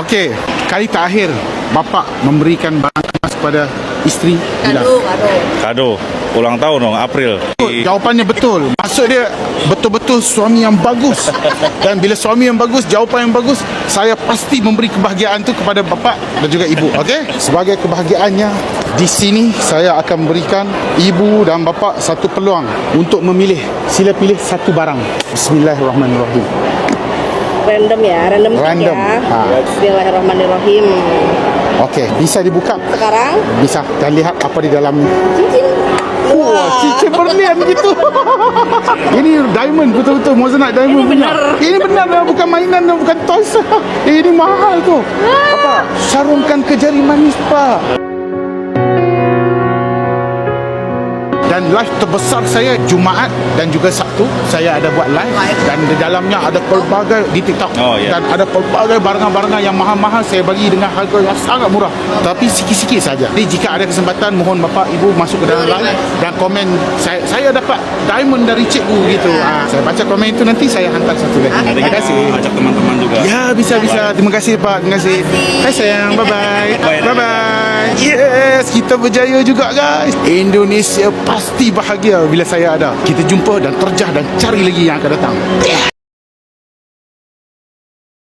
Okey, kali terakhir bapa memberikan barang emas kepada isteri bila? Kado ulang tahun dong, April. Jawapannya betul. Maksud dia betul-betul suami yang bagus. Dan bila suami yang bagus, jawapan yang bagus, saya pasti memberi kebahagiaan tu kepada bapa dan juga ibu. Okey? Sebagai kebahagiaannya, di sini saya akan berikan ibu dan bapa satu peluang untuk memilih. Sila pilih satu barang. Bismillahirrahmanirrahim. Random ya, random Random. ya. Bismillahirrahmanirrahim. Okey, bisa dibuka? Sekarang Bisa. Dan lihat apa di dalam. cincin. Wah, cincin berlian gitu. Ini diamond betul-betul, Moissanite diamond. Ini benar. Ini benar, bukan mainan, bukan toys. Ini mahal tu. Apa? Sarungkan ke jari manis, Pak. Dan live terbesar saya Jumaat dan juga Sabtu saya ada buat live, dan di dalamnya ada pelbagai di TikTok. Dan ada pelbagai barangan-barangan yang mahal-mahal saya bagi dengan harga yang sangat murah, tapi sikit-sikit saja. Jadi jika ada kesempatan, mohon bapa ibu masuk ke dalam live dan komen saya dapat diamond dari cikgu gitu. Saya baca komen itu, nanti saya hantar satu lagi. Terima kasih. Ajak teman-teman juga. Ya, bisa. Terima kasih Pak. Terima kasih. Hai sayang. Bye-bye. Bye-bye. Yes, kita berjaya juga guys. Indonesia pasti bahagia bila saya ada. Kita jumpa dan terjah dan cari lagi yang akan datang.